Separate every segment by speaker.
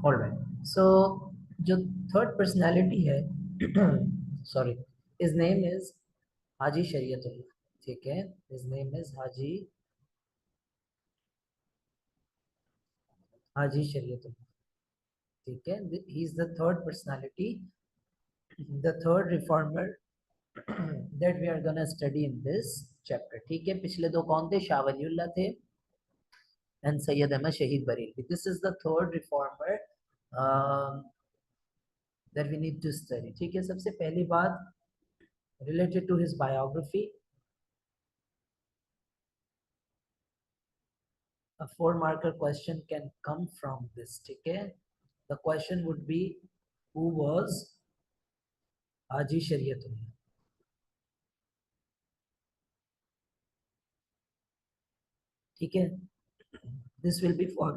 Speaker 1: Alright, सो जो third personality है sorry, his name is हाजी शरीयतुल्लाह। ठीक है, हिज नेम इज हाजी शरीयतुल्लाह। ठीक है, he is the third personality, the third reformer that we are gonna study in this chapter। ठीक है, पिछले दो कौन थे? शाह वलीउल्लाह थे एंड सैयद अहमद शहीद Barelvi. This is the third reformer that we need to study। ठीक है, सबसे पहली बात related to his biography, a 4 marker question can come from this। ठीक है, the question would be who was हाजी शरीयतुल्लाह। ठीक है, this will be for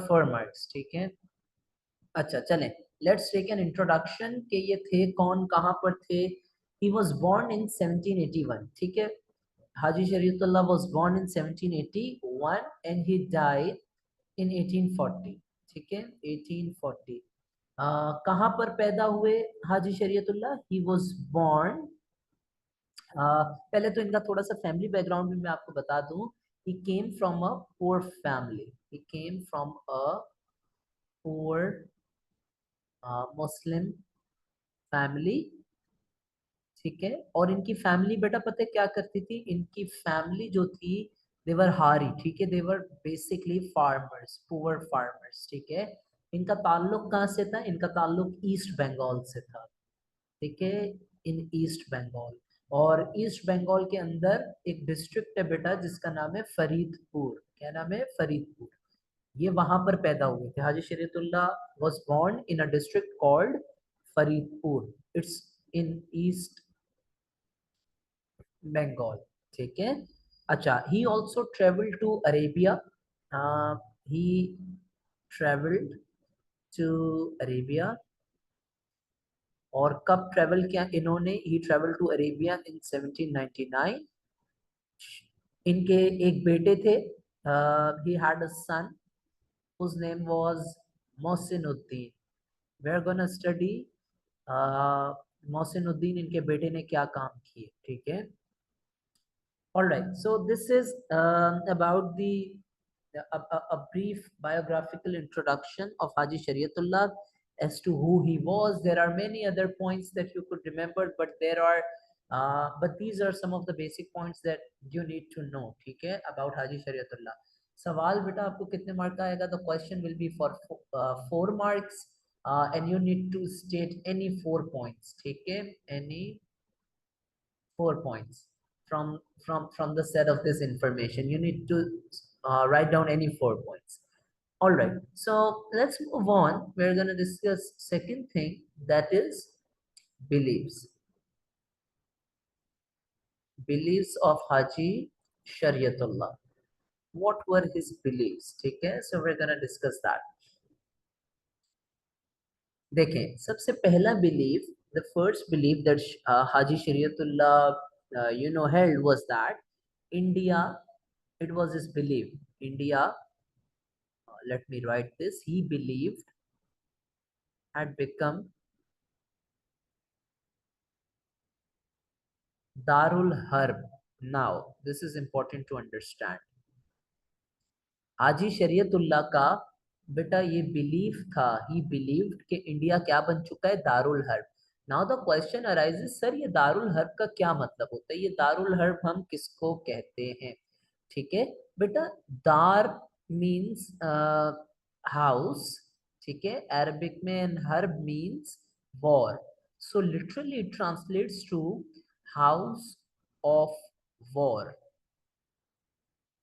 Speaker 1: 4 marks। ठीक है, अच्छा चलें, लेट्स टेक एन इंट्रोडक्शन के ये थे कौन, कहाँ पर थे। He was born in 1781। ठीक है, Haji Shariatullah was born in 1781 and he died in 1840। ठीक है, 1840। कहाँ पर पैदा हुए हाजी शरीयतुल्लाह? ही वॉज बोर्न, पहले तो इनका थोड़ा सा फैमिली बैकग्राउंड भी मैं आपको बता दूं। He came from a poor family, he came from a poor Muslim family. ठीक है, और इनकी फैमिली बेटा पता है क्या करती थी? इनकी फैमिली जो थी देवर हारी। ठीक है, देवर बेसिकली फार्मर्स, पुअर फार्मर्स। ठीक है, इनका ताल्लुक कहाँ से था? इनका ताल्लुक ईस्ट बंगाल से था। ठीक है, इन ईस्ट बंगाल, और ईस्ट बंगाल के अंदर एक डिस्ट्रिक्ट है बेटा जिसका नाम है फरीदपुर। क्या नाम है? फरीदपुर। ये वहां पर पैदा हुए थे। Haji Shariatullah was born in a district called Faridpur, it's in East Bengal. ठीक है, अच्छा, he also travel to Arabia. He travelled to Arabia, और कब ट्रेवल किया इन्होंने? He travel to Arabia in 1799। इनके एक बेटे थे, he had a son whose name was Mohsinuddin. We are gonna study Mohsinuddin, इनके बेटे ने क्या काम किए। ठीक है, all right, so this is about a brief biographical introduction of Haji Shariatullah as to who he was. There are many other points that you could remember, but these are some of the basic points that you need to know। ठीक है, about Haji Shariatullah। सवाल बेटा आपको कितने mark का आएगा? The question will be for 4 marks, and you need to state any 4 points। ठीक है, any 4 points from the set of this information. You need to write down any 4 points। All right, so let's move on. We're going to discuss second thing, that is beliefs, beliefs of Haji Shariatullah। What were his beliefs? ठीक है, so we're going to discuss that। देखें, सबसे पहला belief, the first belief that Haji Shariatullah held was that India, it was his belief, India, let me write this, he believed had become Darul Harb। Now this is important to understand। हाजी शरीयतुल्लाह का बेटा ये belief था, ही believed कि India क्या बन चुका है? Darul herb. Now the question arises, sir ये दारुल हर्ब का क्या मतलब होता है? ये दारुल हर्ब हम किसको कहते हैं? ठीक है बेटा, दार मीन्स हाउस। ठीक है, अरबिक में, एंड हर्ब means war. So literally it translates to house of war.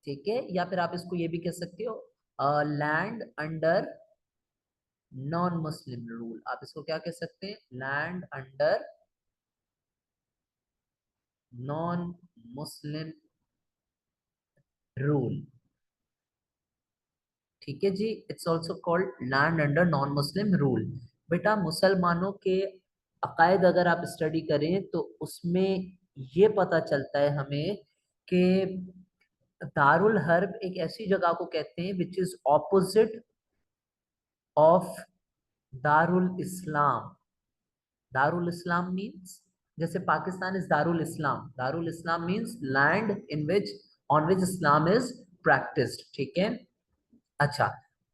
Speaker 1: ठीक है, या फिर आप इसको ये भी कह सकते हो land under non Muslim rule. आप इसको क्या कह सकते हैं? Land under non Muslim rule. ठीक है जी, it's also called land under non Muslim rule. बेटा मुसलमानों के अकायद अगर आप स्टडी करें तो उसमें ये पता चलता है हमें कि दारुल हर्ब एक ऐसी जगह को कहते हैं विच इज ऑपोजिट ऑफ दारुल इस्लाम। दारुल इस्लाम मीन्स, जैसे पाकिस्तान इज दारुल इस्लाम means land in which on which Islam is practised, ठीक है। अच्छा,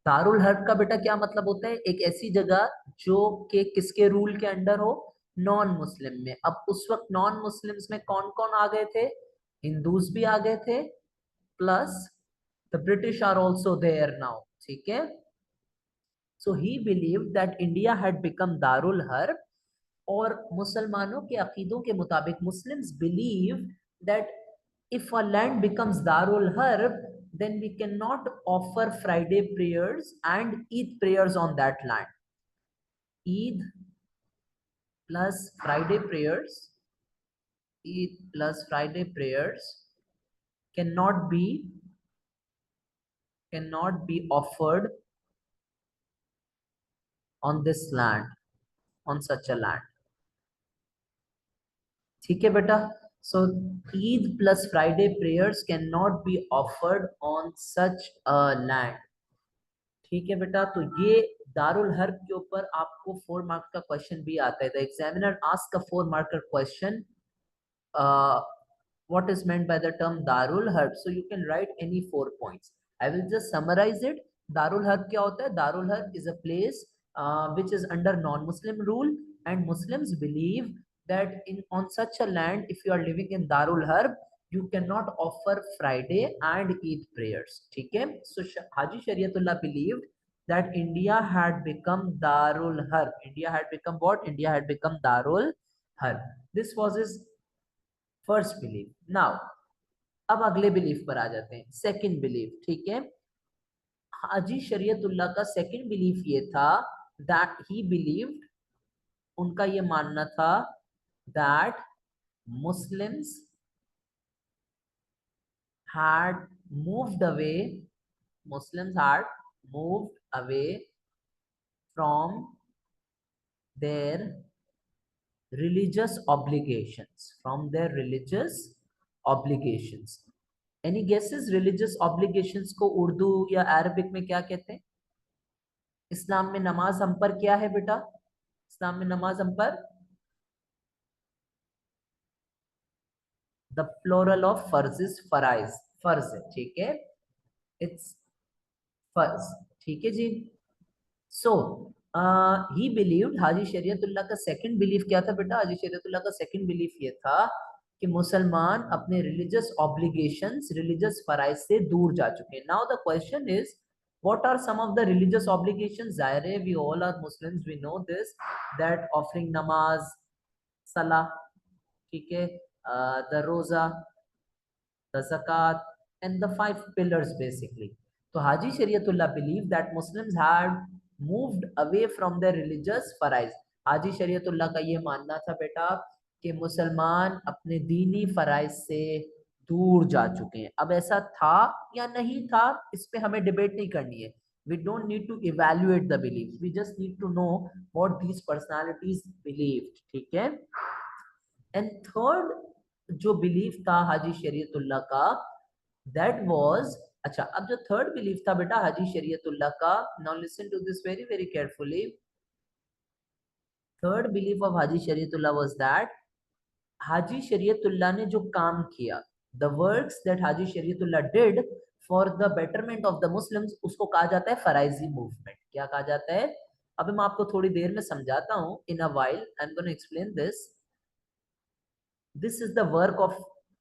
Speaker 1: दारुल हर्ब का बेटा क्या मतलब होता है? एक ऐसी जगह जो कि किसके रूल के अंडर हो? नॉन मुस्लिम में। अब उस वक्त नॉन मुस्लिम्स में कौन कौन आ गए थे? हिंदूज भी आ गए थे, plus the British are also there now, ठीक है। So he believe that India had become दारुल हर्ब, और मुसलमानों के अकीदों के मुताबिक Muslims believe that if a land becomes Darul Harb, then we cannot offer Friday prayers and Eid prayers on that land. Eid plus Friday prayers, Eid plus Friday prayers cannot be cannot be offered on this land, on such a land. ठीक है बेटा? So Eid plus Friday prayers cannot be offered on such a land. ठीक है बेटा, तो ये Darul herb के ऊपर आपको 4 मार्क्स का क्वेश्चन भी आता है। The examiner ask a 4 marker question, what is meant by the term darul harb, so you can write any 4 points. I will just summarize it. Darul harb क्या होता है? Darul harb is a place which is under non-Muslim rule, and Muslims believe that in on such a land, if you are living in Darul harb, you cannot offer Friday and Eid prayers, ठीक है। So Haji Shariatullah believed that India had become Darul harb. India had become what? India had become Darul harb. This was his first belief. Now अब अगले belief पर आ जाते हैं, second belief, ठीक है। हाजी शरीयतुल्लाह का सेकंड बिलीफ ये था दैट ही बिलीव्ड, उनका ये मानना था that Muslims had moved away, Muslims had moved away from their religious obligations, from their religious obligations. Any guesses? Religious obligations को उर्दू या अरबिक में क्या कहते हैं? इस्लाम में नमाज हम पर क्या है बेटा? इस्लाम में नमाज हम पर द प्लोरल ऑफ फर्ज इज फराइज, फर्ज है, ठीक है, इट्स फर्ज, ठीक है जी। सो ही बिलीव्ड, हाजी शरीयतुल्लाह का सेकंड बिलीफ क्या था बेटा? हाजी शरीयतुल्लाह का सेकंड बिलीफ ये था कि मुसलमान अपने रिलीजियस ऑब्लिगेशंस, रिलीजियस फराइज से दूर जा चुके हैं। Now the question is, what are some of the religious obligations? Zaire, we all are Muslims, we know this, that offering namaz, salah, ठीक है, the roza, the zakat, and the 5 pillars basically. So Haji Shariatullah believed that Muslims had moved away from their religious फराइज। हाजी शरीयतुल्लाह का ये मानना था बेटा कि मुसलमान अपने दीनी फराइज से दूर जा चुके हैं। अब ऐसा था या नहीं था, इस पे हमें डिबेट नहीं करनी है। We don't need to evaluate the beliefs. We just need to know what these personalities believed, ठीक है। एंड थर्ड जो बिलीफ था हाजी शरीयतुल्लाह का, दैट वाज, अच्छा, अब जो थर्ड बिलीफ था बेटा हाजी शरीयतुल्लाह का, now listen to this very very carefully. Third belief of Haji Shariatullah was that Haji Shariatullah ने जो काम किया, the works that Haji Shariatullah did for the betterment of the Muslims, उसको कहा जाता है फराइजी मूवमेंट। क्या कहा जाता है? अभी मैं आपको थोड़ी देर में समझाता हूँ, in a while I am gonna explain this. This is the work of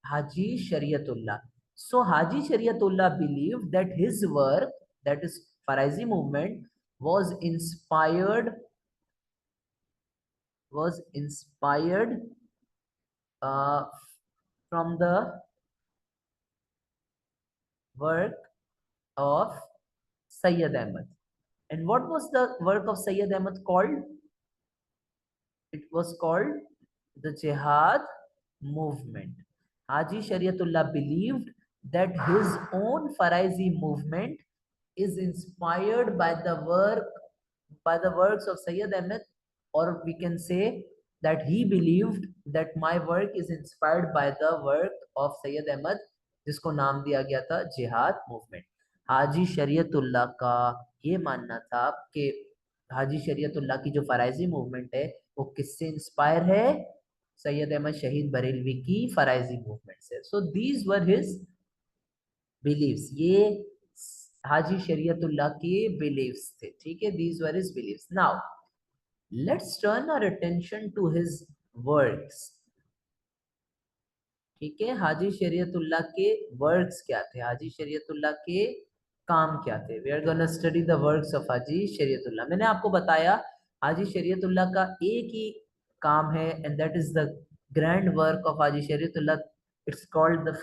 Speaker 1: Haji Shariatullah. So Haji Shariatullah believed that his work, that is Faraizi movement, was inspired uh, from the work of Sayyid Ahmad. And what was the work of Sayyid Ahmad called? It was called the Jihad movement. Haji Shariatullah believed that his own Faraizi movement is inspired by the works of Sayyid Ahmed, or we can say that he believed that my work is inspired by the work of Sayyid Ahmed. जिसको नाम दिया गया था जिहाद movement. हाजी शरीयतुल्लाह का ये मानना था कि हाजी शरीयतुल्लाह की जो फराइजी मूवमेंट है वो किससे इंस्पायर है? सैयद अहमद शहीद बरेलवी की फराइजी मूवमेंट से। So these were his believes, ये हाजी शरीयतुल्लाह के बिलीव्स थे, ठीक है, these were his believes. Now let's turn our attention to his works. ठीक है, हाजी शरीयतुल्लाह के वर्क्स क्या थे, हाजी शरीयतुल्लाह के काम क्या थे। We are gonna study the works of Haji Shariatullah. मैंने आपको बताया हाजी शरीयतुल्लाह का एक ही काम है, and that is the grand work of Haji Shariatullah. It's called the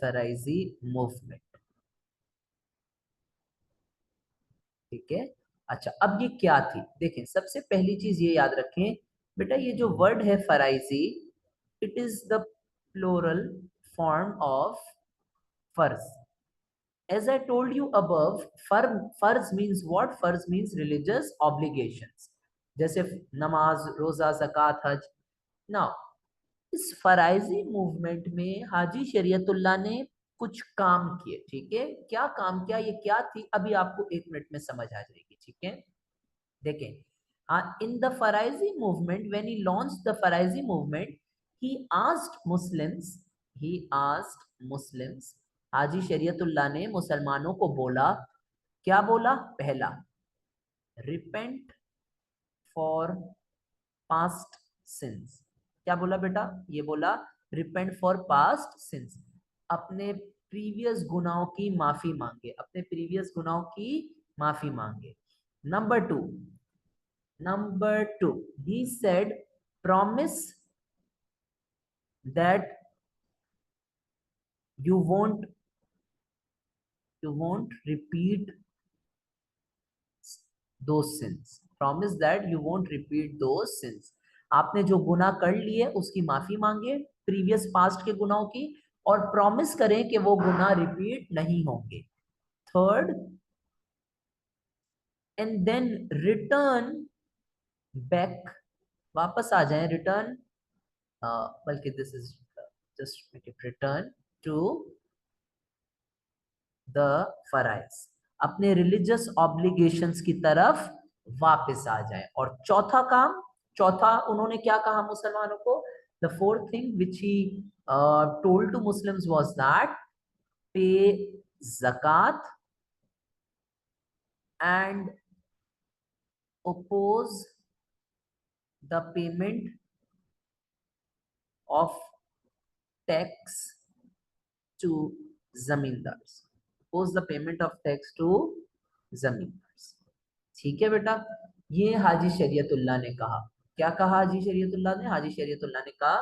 Speaker 1: Faraizi movement. ठीक है, अच्छा अब ये क्या थी, देखें सबसे पहली चीज ये याद रखें बेटा, ये जो वर्ड है Faraizi, it is the plural form of फर्ज। As I told you above, फर्ज means what? फर्ज means religious obligations, जैसे नमाज, रोजा, ज़कात, हज। नाउ इस फराइजी मूवमेंट में हाजी शरीयतुल्लाह ने कुछ काम किए, ठीक है, क्या काम किया, ये क्या थी, अभी आपको 1 मिनट में समझ आ जाएगी, ठीक है। देखें, in the Faraizi movement, when he launched the Faraizi movement, he asked Muslims, he asked Muslims, Haji Shariatullah ने मुसलमानों को बोला, क्या बोला? पहला, रिपेंट फॉर पास्ट सिंस। क्या बोला बेटा? ये बोला रिपेंट फॉर पास्ट सिंस, अपने प्रीवियस गुनाहों की माफी मांगे, अपने प्रीवियस गुनाहों की माफी मांगे। Number two, he said, promise that you won't repeat those sins, promise that you won't repeat those sins। आपने जो गुनाह कर लिए उसकी माफी मांगे, प्रीवियस पास्ट के गुनाहों की, और प्रॉमिस करें कि वो गुनाह रिपीट नहीं होंगे। Third, and then return back, वापस आ जाएं, रिटर्न, बल्कि this is just make it, return to the फराइज, अपने रिलीजियस ऑब्लिगेशंस की तरफ वापस आ जाए। और चौथा काम, चौथा उन्होंने क्या कहा मुसलमानों को? The fourth thing which he told to Muslims was that pay ज़कात and oppose the payment of tax to zamindars, oppose the payment of tax to zamindars। ठीक है बेटा, ये हाजी शरीयतुल्लाह ने कहा। क्या कहा हाजी शरीयतुल्लाह ने? हाजी शरीयतुल्लाह ने कहा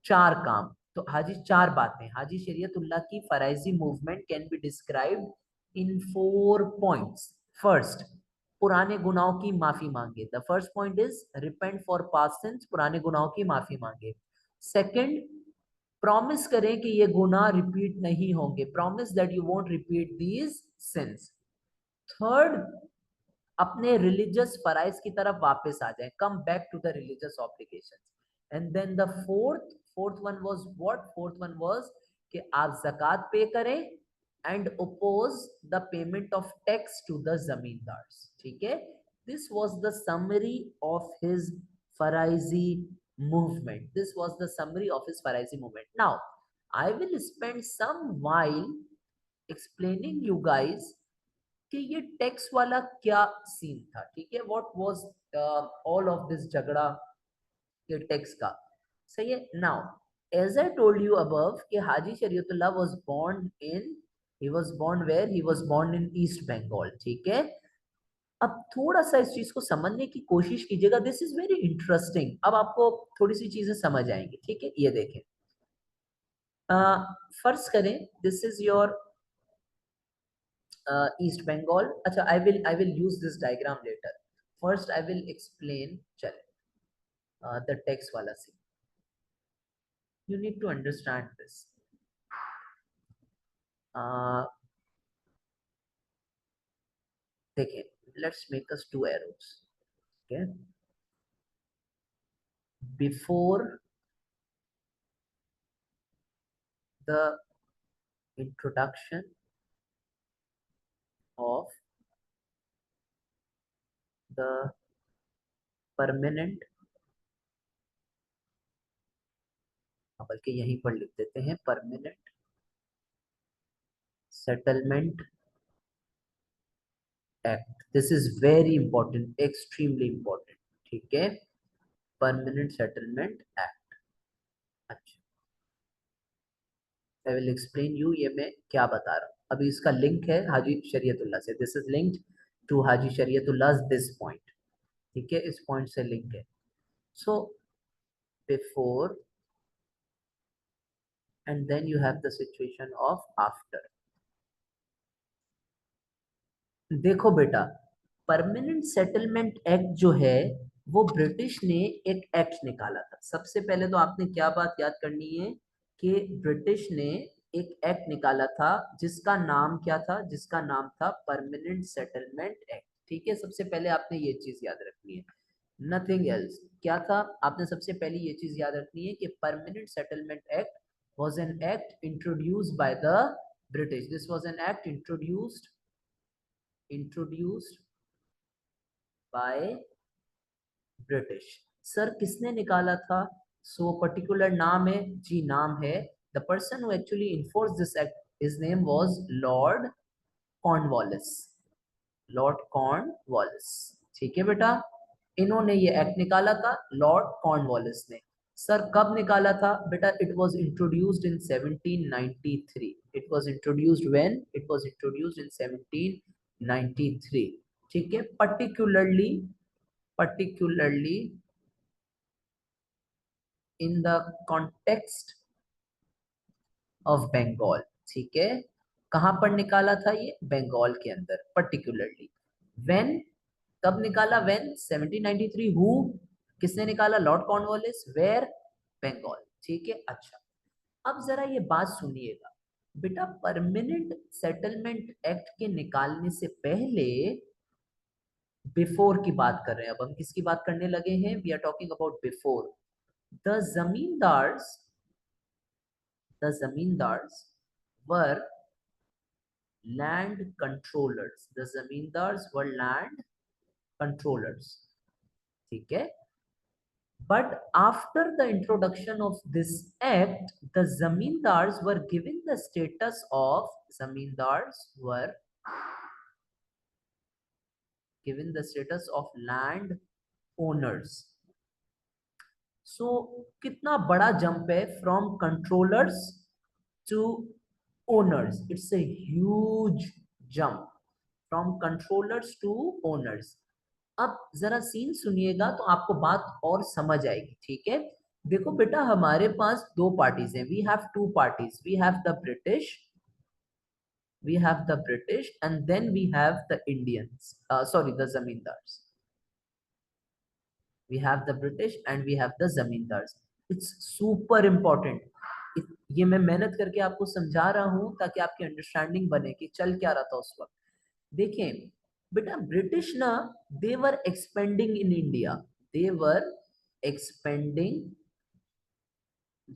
Speaker 1: 4 काम। तो हाजी 4 बातें, हाजी शरीयतुल्लाह की Faraizi movement can be described in 4 points. First, पुराने गुनाहों की माफी मांगे, the first point is repent for past since, पुराने गुनाहों की माफी मांगे। सेकंड, प्रॉमिस करें कि ये गुनाह रिपीट नहीं होंगे, promise that you won't repeat these sins. Third, अपने रिलीजियस फराइज की तरफ वापस आ जाए, come back to the religious obligations. And then the fourth one was what? Fourth one was कि आप जक़ात पे करें and oppose the payment of tax to the zamindars. ठीक है, this was the summary of his Faraizi movement, this was the summary of his Farisi movement. Now I will spend some while explaining you guys कि ये tax वाला क्या scene था। ठीक है, what was all of this झगड़ा ये tax का। सही है। Now as I told you above कि Haji Shariatullah was born in, he was born where, he was born in East Bengal. ठीक है, अब थोड़ा सा इस चीज को समझने की कोशिश कीजिएगा, दिस इज वेरी इंटरेस्टिंग। अब आपको थोड़ी सी चीजें समझ आएंगी। ठीक है, ये देखें, फर्ज करें this is your East Bengal. अच्छा, I will use this diagram later. First, I will explain. चले, the text वाला scene. You need to understand this. Uh, देखें, let's make us 2 arrows. Okay. Okay. Before the introduction of the permanent, बल्कि यहीं पर लिख देते हैं, permanent settlement act. This is very important, extremely important, ठीक है, परमानेंट सेटलमेंट एक्ट। अच्छा, आई विल एक्सप्लेन यू, ये मैं क्या बता रहा हूँ। अभी इसका लिंक है हाजी शरीयतुल्लाह से, this is linked to Haji Shariatullah this point, ठीक है, इस पॉइंट से लिंक है। So before and then you have the situation of after। देखो बेटा, परमानेंट सेटलमेंट एक्ट जो है वो ब्रिटिश ने एक एक्ट निकाला था। सबसे पहले तो आपने क्या बात याद करनी है कि ब्रिटिश ने एक एक्ट निकाला था जिसका नाम क्या था, जिसका नाम था परमानेंट सेटलमेंट एक्ट, ठीक है। सबसे पहले आपने ये चीज याद रखनी है, नथिंग एल्स। क्या था, आपने सबसे पहले ये चीज याद रखनी है कि permanent settlement act was an act introduced by the British. This was an act introduced by British. Sir किसने निकाला था? सो पर्टिकुलर नाम है जी, नाम है, the person who actually enforce this act, his name was Lord Cornwallis, Lord Cornwallis, ठीक है बेटा। इन्होंने ये एक्ट निकाला था, लॉर्ड कॉर्नवालिस ने। सर कब निकाला था बेटा? It was introduced in 1793। It was introduced when? It was introduced in 1793, ठीक है। particularly in the context of Bengal, ठीक है। कहां पर निकाला था ये? बंगाल के अंदर, पर्टिकुलरली। व्हेन, कब निकाला? व्हेन 1793। हु, किसने निकाला? Lord Cornwallis. वेयर? बंगाल, ठीक है। अच्छा, अब जरा ये बात सुनिएगा बेटा, परमानेंट सेटलमेंट एक्ट के निकालने से पहले बिफोर की बात कर रहे हैं। अब हम किसकी बात करने लगे हैं? We are talking about before. The zamindars, the zamindars were land controllers। the zamindars were land controllers, ठीक है। but after the introduction of this act, the zamindars were given the status of, zamindars were given the status of land owners। सो कितना बड़ा jump है from controllers to owners, it's a huge jump from controllers to owners। अब जरा scene सुनिएगा तो आपको बात और समझ आएगी, ठीक है। देखो बेटा, हमारे पास दो पार्टीज हैं, we have two parties, we have the British and then we have the Indians, sorry the zamindars. we have the British and we have the zamindars। it's super important। ये मैं मेहनत करके आपको समझा रहा हूं ताकि आपकी अंडरस्टैंडिंग बने कि चल क्या रहा था उस वक्त। देखें बेटा, ब्रिटिश ना, they were expanding in India, they were expanding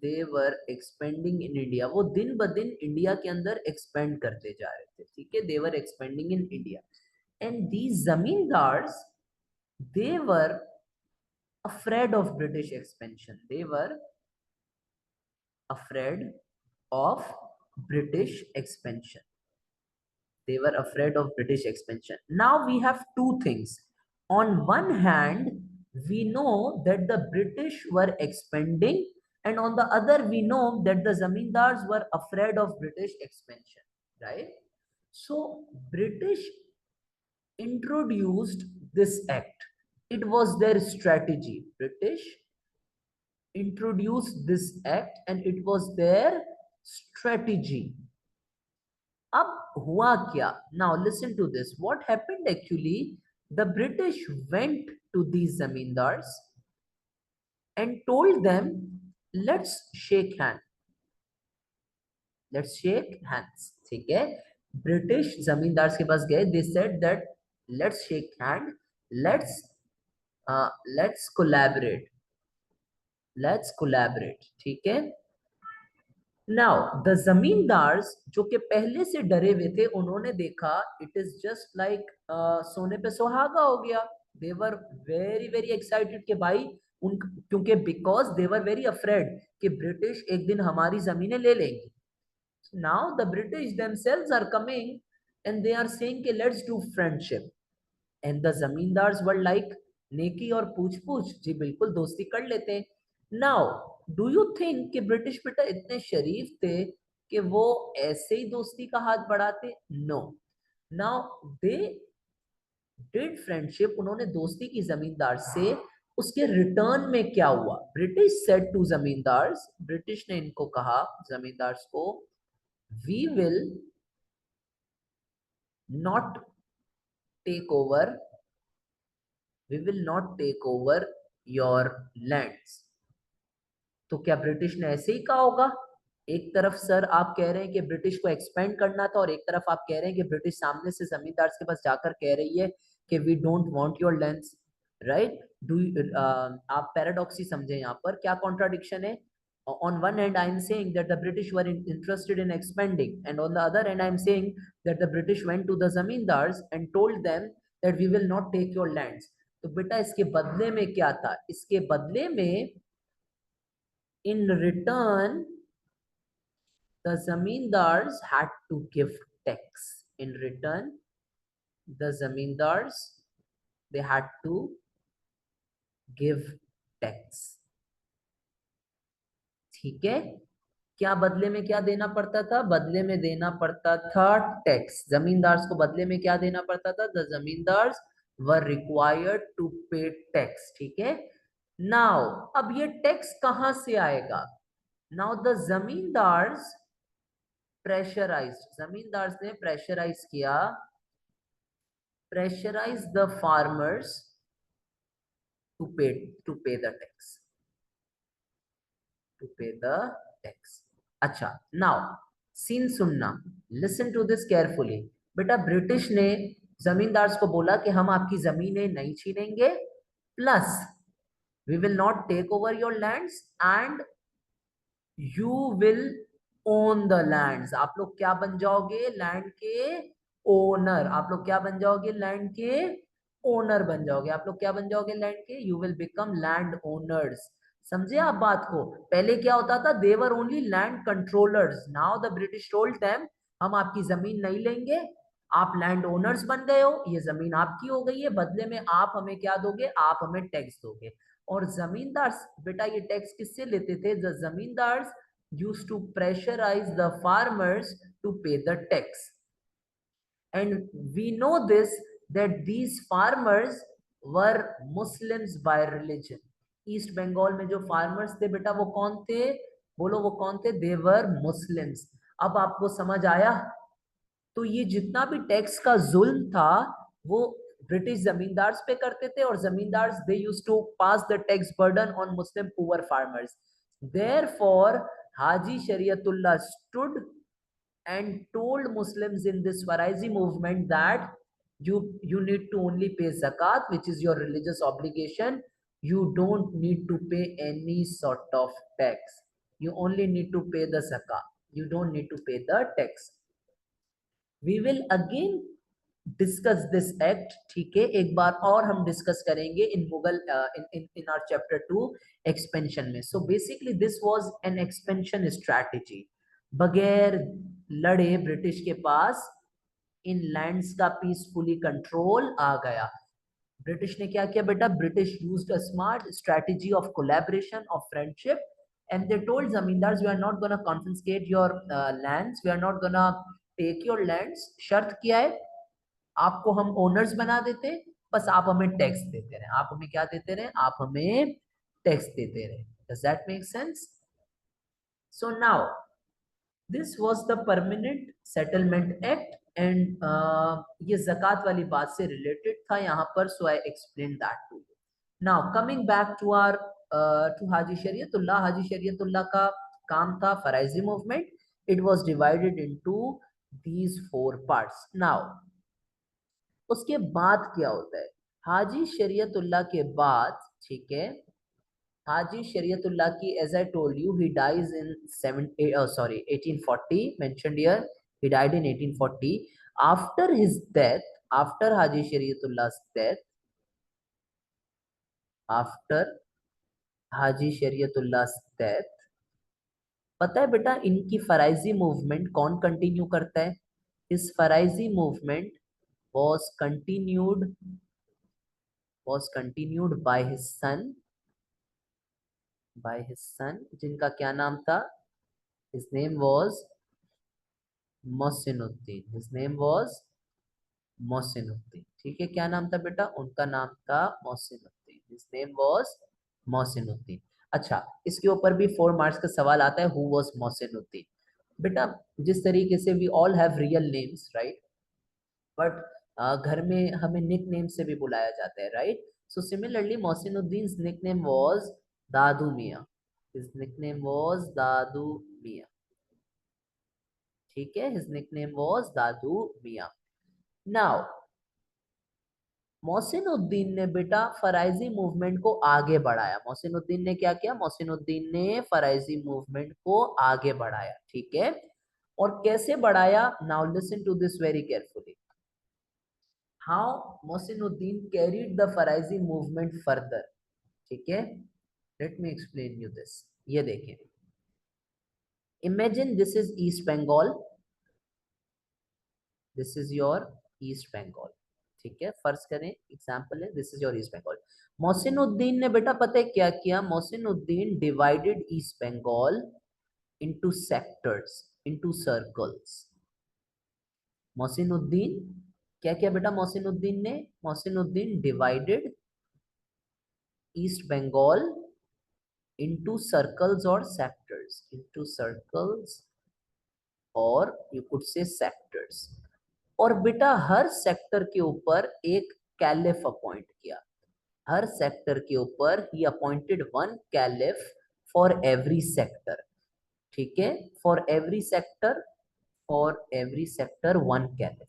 Speaker 1: they were expanding in India. वो दिन ब दिन इंडिया के अंदर एक्सपेंड करते जा रहे थे, ठीक है। They were expanding in India and these zamindars, they were afraid of British expansion, they were afraid of British expansion, they were afraid of British expansion। Now we have two things. On one hand, we know that the British were expanding, and on the other, we know that the zamindars were afraid of British expansion, right? So British introduced this act, it was their strategy। British introduced this act and it was their strategy। अब हुआ क्या? Now listen to this, what happened actually? The British went to these zamindars and told them, let's shake hand, let's shake hands, ठीक है। British जमींदार के पास गए, they said that let's shake hand, let's let's collaborate, ठीक है। Now the zamindars जो कि पहले से डरे हुए थे, उन्होंने देखा इट इज जस्ट लाइक सोने पे सुहागा हो गया। दे वर वेरी वेरी एक्साइटेड कि भाई उन, क्योंकि because they were very afraid कि ब्रिटिश एक दिन हमारी जमीनें ले लेंगे। Now the British themselves are coming and they are saying कि let's do friendship, and the zamindars were like नेकी और पूछ पूछ, जी बिल्कुल दोस्ती कर लेते हैं। नाउ डू यू थिंक कि ब्रिटिश बेटा इतने शरीफ थे कि वो ऐसे ही दोस्ती का हाथ बढ़ाते? No. Now they did friendship, उन्होंने दोस्ती की जमींदार से। उसके रिटर्न में क्या हुआ? British said to zamindars, British ने इनको कहा जमींदार्स को, we will not take over, we will not take over your lands. तो क्या ब्रिटिश ने ऐसे ही कहा होगा? एक तरफ सर आप कह रहे हैं कि ब्रिटिश को एक्सपेंड करना था, और एक तरफ आप कह रहे हैं कि ब्रिटिश सामने से जमींदार के पास जाकर कह रही है कि we don't want your lands, right? डू आप पैराडॉक्स ही समझे यहाँ पर, क्या कॉन्ट्राडिक्शन है? On one hand I am saying that the British were interested in expanding, and on the other hand I am saying that the British went to the zamindars and told them that we will not take your lands. तो बेटा इसके बदले में क्या था? इसके बदले में in return the zamindars had to give tax. In return the zamindars, they had to give tax. ठीक है? क्या बदले में क्या देना पड़ता था? बदले में देना पड़ता था टैक्स। जमींदार्स को बदले में क्या देना पड़ता था? The zamindars were required to pay tax. ठीक है? नाउ अब ये टैक्स कहां से आएगा? Now the zamindars pressurised, zamindars ने प्रेशराइज किया, pressurise the farmers to pay the tax, to pay the tax. अच्छा, नाउ सीन सुनना, लिसन टू दिस केयरफुली। बेटा ब्रिटिश ने जमींदार्स को बोला कि हम आपकी जमीनें नहीं छीनेंगे, plus we will not take over your lands and you will own the lands. आप लोग क्या बन जाओगे? लैंड के ओनर। आप लोग क्या बन जाओगे? लैंड के ओनर बन जाओगे। आप लोग क्या बन जाओगे? लैंड के, you will become land owners. समझे आप बात को? पहले क्या होता था? They were only land controllers. Now the British told them हम आपकी जमीन नहीं लेंगे, आप लैंड ओनर्स बन गए हो, ये जमीन आपकी हो गई है, बदले में आप हमें क्या दोगे? आप हमें टैक्स दोगे। और जमींदार बेटा ये टैक्स किससे लेते थे? The zamindars used to pressurize the farmers to pay the tax, and we know this that these farmers were Muslims by religion. East Bengal में जो फार्मर्स थे बेटा वो कौन थे? बोलो वो कौन थे? दे वर मुस्लिम्स। अब आपको समझ आया? तो ये जितना भी टैक्स का जुल्म था वो ब्रिटिश जमींदार्स पे करते थे, और zamindars they used to pass the tax burden on Muslim poor farmers. Therefore Haji Shariatullah stood and told Muslims in this Faraizi movement that you need to only pay zakat, which is your religious obligation. You don't need to pay any sort of tax. You only need to pay the zakat. You don't need to pay the tax. We will again discuss this act. ठीक है, एक बार और हम discuss करेंगे in Mughal in our chapter 2 expansion में। So basically this was an expansion strategy. बगैर लड़े ब्रिटिश के पास इन लैंड्स का पीसफुली कंट्रोल आ गया। ब्रिटिश ने क्या किया बेटा? British used a smart strategy of collaboration, of friendship, and they told zamindars we are not going to confiscate your lands, we are not going to take your lands। शर्त क्या है? आपको हम ओनर्स बना देते, बस आप हमें टैक्स देते रहे। आप हमें क्या देते रहे? आप हमें टैक्स देते रहे। Does that make sense? So now this was the permanent settlement act, and ये जक़ात वाली बात से रिलेटेड था यहाँ पर। So I explain that to you. Now coming back to our to Haji Shariatullah. Haji Shariatullah का काम था Faraizi movement. It was divided into these 4 parts। नाउ उसके बाद क्या होता है? हाजी शरीयतुल्लाह के बाद, ठीक है, Haji Shariatullah ki, as I told you, he dies in 1840 mentioned here. He died in 1840. After his death, after Haji Shariatullah's death, after Haji शरीयतुल्लाह death, पता है बेटा इनकी फराइजी मूवमेंट कौन कंटिन्यू करता है? इस Faraizi movement was continued was continued by his son जिनका क्या नाम था? his name was मोहसिनुद्दीन. his name was मोहसिनुद्दीन. ठीक है, क्या नाम था बेटा? उनका नाम था मोहसिनुद्दीन. his name was मोहसिनुद्दीन. अच्छा, इसके ऊपर भी 4 मार्क्स का सवाल आता है, हु वाज मोहसिनुद्दीन. बेटा जिस तरीके से we all have real names right, but घर में हमें निक नेम से भी बुलाया जाता है right. So similarly Mohsinuddin nickname was Dadu Miyan. His nickname was Dadu Miyan. ठीक है, his nickname was Dadu Miyan. Now Mohsinuddin ने बेटा फराइजी मूवमेंट को आगे बढ़ाया. मोहसिनुद्दीन ने क्या किया? मोहसिनुद्दीन ने फराइजी मूवमेंट को आगे बढ़ाया. ठीक है, और कैसे बढ़ाया? Now listen to this very carefully. How Mohsinuddin carried the Faraizi movement further. ठीक है, let me explain you this. ये देखें, imagine this is East Bengal. This is your East Bengal. ठीक है, फर्ज करें एग्जांपल है, this is your East Bengal. Mohsinuddin ने बेटा पता है क्या किया? Mohsinuddin divided East Bengal into sectors, into circles. Mohsinuddin क्या किया बेटा? Mohsinuddin divided East Bengal into circles or sectors, into circles or you could say sectors. और बेटा हर सेक्टर के ऊपर एक कैलिफ अपॉइंट किया. हर सेक्टर के ऊपर ही appointed one caliph for every sector. ठीक है, for every sector one caliph.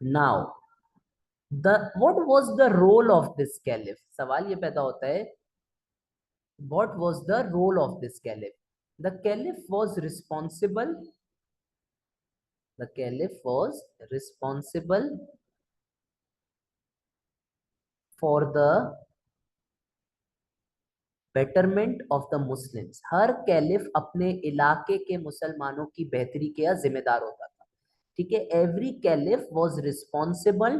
Speaker 1: Now the what was the role of this caliph? सवाल ये पैदा होता है, what was the role of this caliph? The caliph was responsible. The caliph was responsible for the betterment of the Muslims. Her caliph अपने इलाके के मुसलमानों की बेहतरी का जिम्मेदार होता था. ठीक है, every caliph was responsible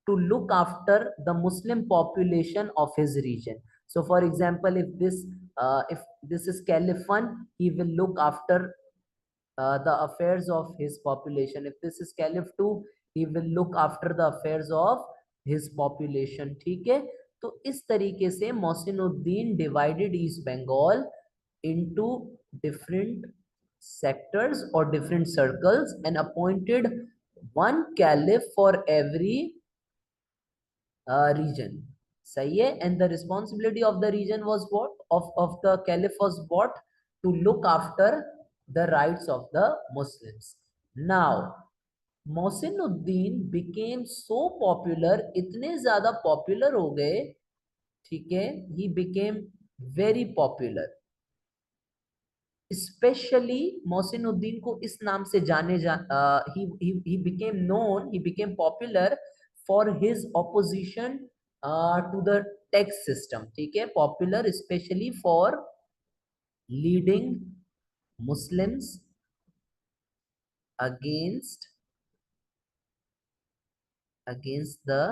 Speaker 1: to look after the Muslim population of his region. So for example, if this is caliph 1, he will look after the affairs of his population. If this is caliph 2, he will look after the affairs of his population. ठीक है, तो इस तरीके से Mohsinuddin divided East Bengal into different sectors or different circles and appointed one caliph for every region. सही है, and the responsibility of the region was what? Of the caliph was what? To look after the rights of the Muslims. Now मोहसिनुद्दीन became so popular, इतने ज्यादा popular हो गए. ठीक है, he became very popular. Specially Mohsinuddin को इस नाम से जाने जा he became known, he became popular for his opposition to the tax system. ठीक है, popular specially for leading Muslims against the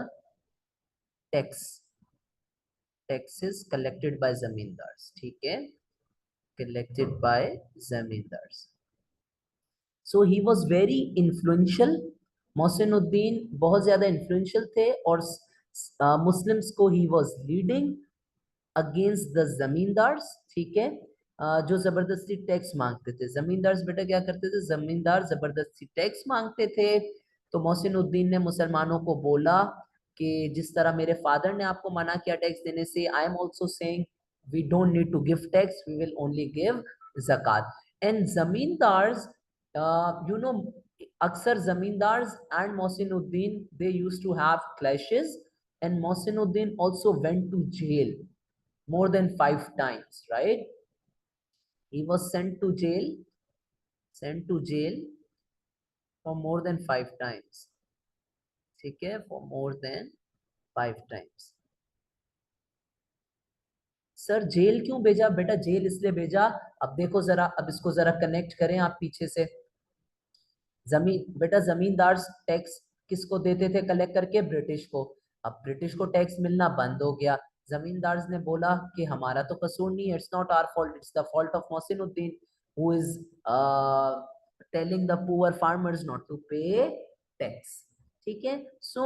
Speaker 1: taxes collected by zamindars. ठीक है, collected by zamindars. So he was very influential. मोहसिनुद्दीन बहुत ज्यादा influential थे और Muslims को he was leading against the zamindars. ठीक है, जो जबरदस्ती टैक्स मांगते थे. जमींदार्स बेटा क्या करते थे? जमींदार जबरदस्ती टैक्स मांगते थे. तो मोहसिनुद्दीन ने मुसलमानों को बोला कि जिस तरह मेरे फादर ने आपको मना किया टैक्स देने से, I am also saying we don't need to give tax, we will only give ज़कात. एंड जमींदार्स, you know, अक्सर zamindars and Mohsinuddin, they used to have clashes and Mohsinuddin also went to jail. more than 5 times, right? He was sent to jail for more than 5 times. ठीक है, for more than 5 times. Sir jail क्यों भेजा बेटा? Jail इसलिए भेजा, अब देखो जरा, अब इसको जरा कनेक्ट करें आप पीछे से। जमीन बेटा, जमींदार टैक्स किसको देते थे कलेक्ट करके? ब्रिटिश को। अब ब्रिटिश को टैक्स मिलना बंद हो गया, जमींदार ने बोला कि हमारा तो कसूर नहीं है, it's not our fault, it's the fault of Mohsinuddin who is telling the poor farmers not to pay tax. ठीक है, so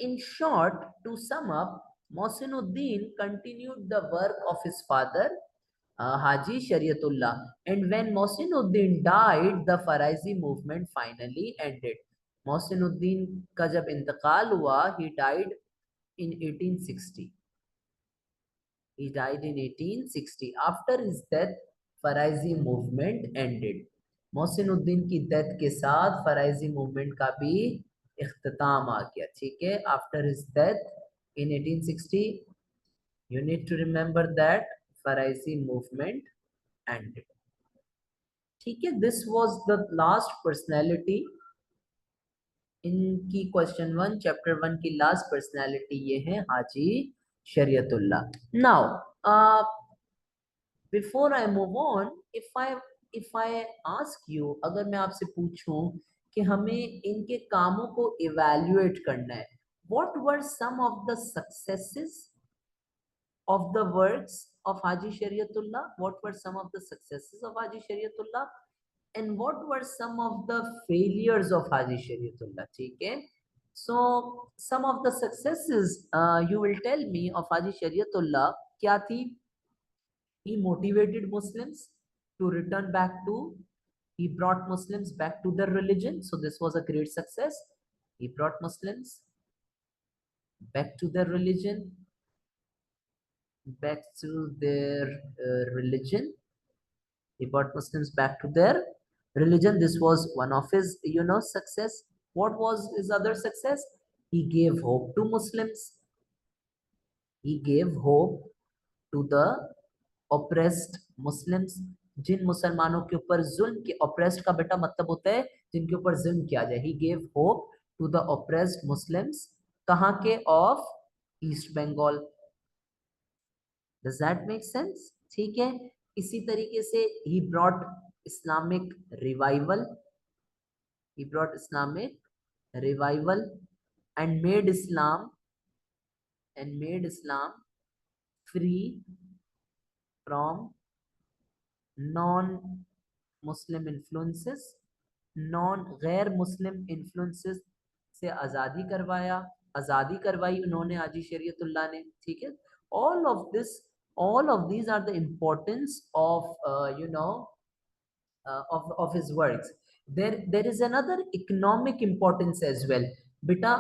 Speaker 1: in short to sum up, Mohsinuddin continued the work of his father Haji Shariatullah, and when Mohsinuddin died, the Faraizi movement finally ended. Mohsinuddin का जब इंतकाल हुआ, he died in 1860. He died in 1860. After his death, Faraizi movement ended. मोहसिनुद्दीन की death के साथ Faraizi movement का भी इख्तिताम आ गया। ठीक है, after his death in 1860, you need to remember that Faraizi movement ended. ठीक है, this was the last personality इनकी क्वेश्चन 1 चैप्टर 1 की लास्ट पर्सनैलिटी ये है Haji Shariatullah. Now before I move on, if I ask you, अगर मैं आपसे पूछूं कि हमें इनके कामों को इवैल्यूएट करना है, what were some of the successes of the works of Haji Shariatullah? What were some of the successes of Haji Shariatullah? And what were some of the failures of Haji Shariatullah? ठीक है, so some of the successes you will tell me of Haji Shariatullah क्या थी? He motivated Muslims to return back to, he brought Muslims back to their religion, so this was a great success. He brought Muslims back to their religion, back to their religion. He brought Muslims back to their religion. This was one of his, success. What was his other success? He gave hope to Muslims. He gave hope to the oppressed Muslims. जिन मुसलमानों के ऊपर जुल्म के, oppressed का बेटा मतलब होता है जिनके ऊपर जुल्म किया जाए। He gave hope to the oppressed Muslims. कहाँ के? Of East Bengal. Does that make sense? ठीक है, इसी तरीके से he brought Islamic revival. He brought Islamic revival and made Islam free from non-Muslim influences, गैर मुस्लिम influences से आज़ादी करवाई उन्होंने हाजी शरीयतुल्लाह ने। ठीक है, all of these are the importance of of his works. There is another economic importance as well. बेटा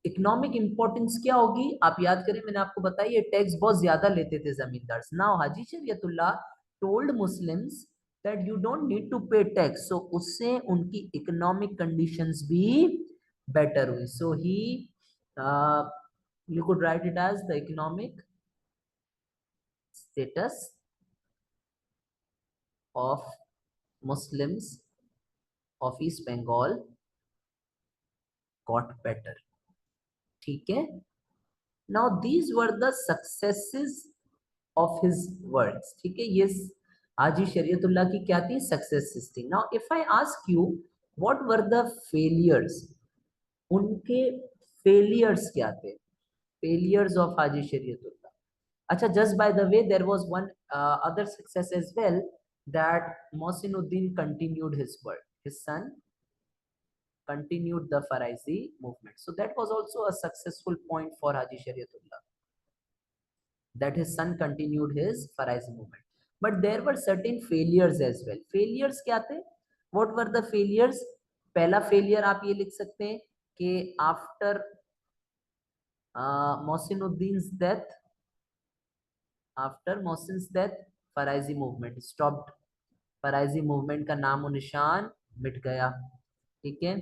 Speaker 1: economic importance क्या होगी? आप याद करें, मैंने आपको बताया ये टैक्स बहुत ज्यादा लेते थे zamindar. Now Haji Shariatullah told Muslims that you don't need to pay tax, so उससे उनकी इकोनॉमिक कंडीशंस भी बेटर हुई। सो ही you could write it as the economic status of Muslims of East Bengal got better. ठीक है, now these were the successes of his works. ठीक है, ये हाजी शरीयतुल्लाह की क्या थी? सक्सेसेस थी। now if I ask you what were the failures, उनके failures क्या थे? failures of हाजी शरीयतुल्लाह। अच्छा, just by the way, there was one other success as well, that Mohsinuddin continued his work. His son continued the Faraizi movement. So that was also a successful point for Haji Shariatullah, that his son continued his Faraizi movement. But there were certain failures as well. Failures क्या थे? What were the failures? पहला failure आप ये लिख सकते हैं कि after Mohsinuddin's death, Faraizi movement stopped. Faraizi movement का नामो निशान मिट गया। ठीक है,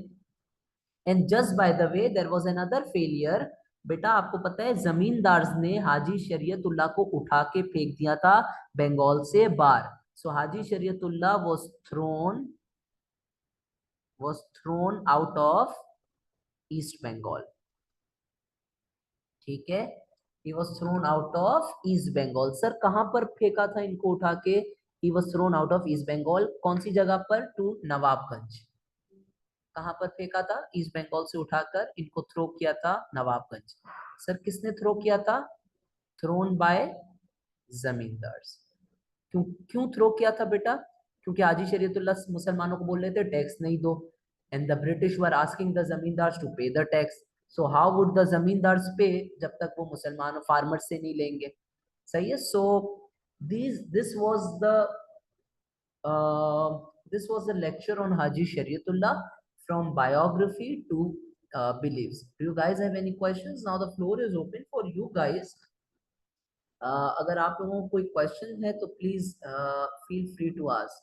Speaker 1: and just by the way, there was another failure बेटा आपको पता है जमींदार ने हाजी शरीयतुल्लाह को उठा के फेंक दिया था बंगाल से बाहर. So Haji Shariatullah was thrown out of East Bengal. ठीक है, he was thrown out of East Bengal. Sir कहां पर फेंका था इनको उठा के? he was thrown out of East Bengal. कौन सी जगह पर? टू नवाबगंज. कहां पर फेंका था? ईस्ट बंगाल से उठाकर इनको थ्रो किया था नवाबगंज. सर किसने थ्रो किया था? Thrown by zamindars. क्यों क्यों थ्रो किया था बेटा? क्योंकि हाजी शरीयतुल्लाह मुसलमानों को बोल रहे थे टैक्स नहीं दो, and the British were asking the zamindars to pay the tax. So how would the zamindars pay जब तक वो मुसलमान फार्मर से नहीं लेंगे. सही है. So this was the this was a lecture on Haji Shariatullah from biography to beliefs. Do you guys have any questions? Now the floor is open for you guys. अगर आप लोगों को कोई क्वेश्चन है तो please feel free to ask.